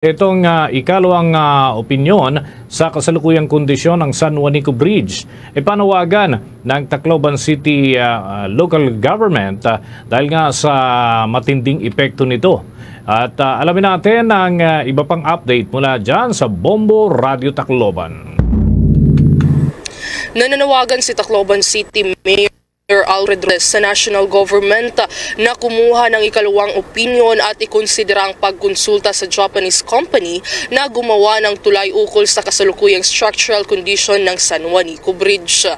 Itong ikalawang opinyon sa kasalukuyang kondisyon ng San Juanico Bridge. Ipanawagan ng Tacloban City local government dahil nga sa matinding epekto nito. At alamin natin ang iba pang update mula dyan sa Bombo Radio Tacloban. Nananawagan si Tacloban City Mayor Alfred sa national government na kumuha ng ikalawang opinyon at ikonsidera ang pagkonsulta sa Japanese company na gumawa ng tulay ukol sa kasalukuyang structural condition ng San Juanico Bridge.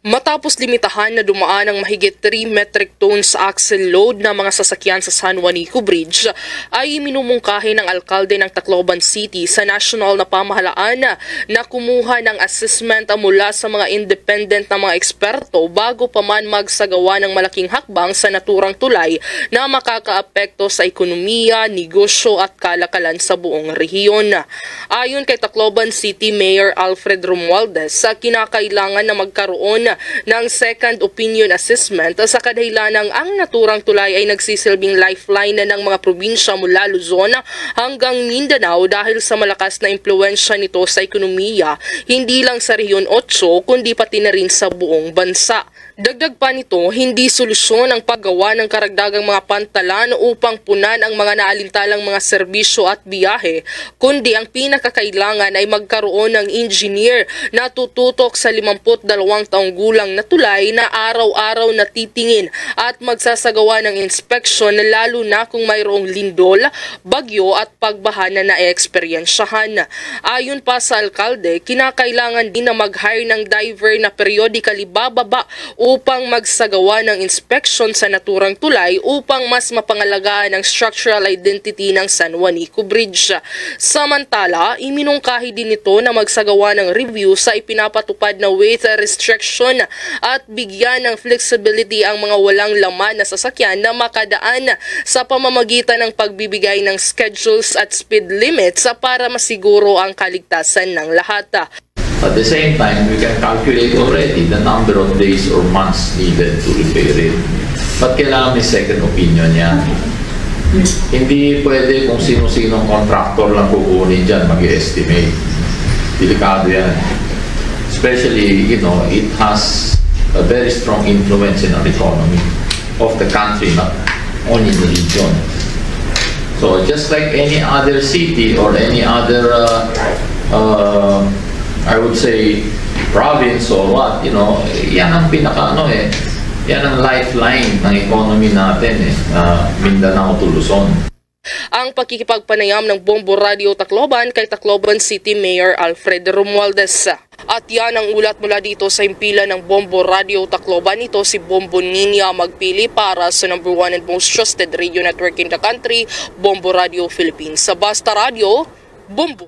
Matapos limitahan na dumaan ng mahigit 3 metric tons axle load na mga sasakyan sa San Juanico Bridge, ay minumungkahi ng alkalde ng Tacloban City sa national na pamahalaan na kumuha ng assessment mula sa mga independent na mga eksperto bago pa man magsagawa ng malaking hakbang sa naturang tulay na makakaapekto sa ekonomiya, negosyo at kalakalan sa buong rehiyon. Ayon kay Tacloban City Mayor Alfred Romualdez, kinakailangan na magkaroon ng second opinion assessment sa kadahilanang ang naturang tulay ay nagsisilbing lifeline ng mga probinsya mula Luzon hanggang Mindanao dahil sa malakas na impluwensya nito sa ekonomiya, hindi lang sa Rehiyon 8 kundi pati na rin sa buong bansa. Dagdag pa nito, hindi solusyon ang paggawa ng karagdagang mga pantalan upang punan ang mga naalintalang mga serbisyo at biyahe, kundi ang pinakakailangan ay magkaroon ng engineer na tututok sa 52 taong gulang na tulay na araw-araw na titingin at magsasagawa ng inspeksyon lalo na kung mayroong lindol, bagyo at pagbaha na naeksperyensyahan. Ayon pa sa alkalde, kinakailangan din na mag-hire ng diver na periodically bababa upang magsagawa ng inspection sa naturang tulay upang mas mapangalagaan ang structural identity ng San Juanico Bridge. Samantala, iminungkahi din ito na magsagawa ng review sa ipinapatupad na weight restriction at bigyan ng flexibility ang mga walang laman na sasakyan na makadaan sa pamamagitan ng pagbibigay ng schedules at speed limits para masiguro ang kaligtasan ng lahat. At the same time, we can calculate already the number of days or months needed to repair it. But kailangan may second opinion yan. Hindi pwede kung sino-sinong contractor lang kukunin dyan mag-estimate. Delikado yan. Especially, it has a very strong influence in our economy of the country, not only in the region. So just like any other city or any other I would say province or what, yan ang yan ang lifeline ng economy natin Mindanao to Luzon. Ang pakikipagpanayam ng Bombo Radio Tacloban kay Tacloban City Mayor Alfred Romualdez. At yan ang ulat mula dito sa impila ng Bombo Radio Tacloban. Ito si Bombo Ninia magpili para sa number 1 and most trusted radio network in the country, Bombo Radio Philippines. Sa Basta Radio, Bombo.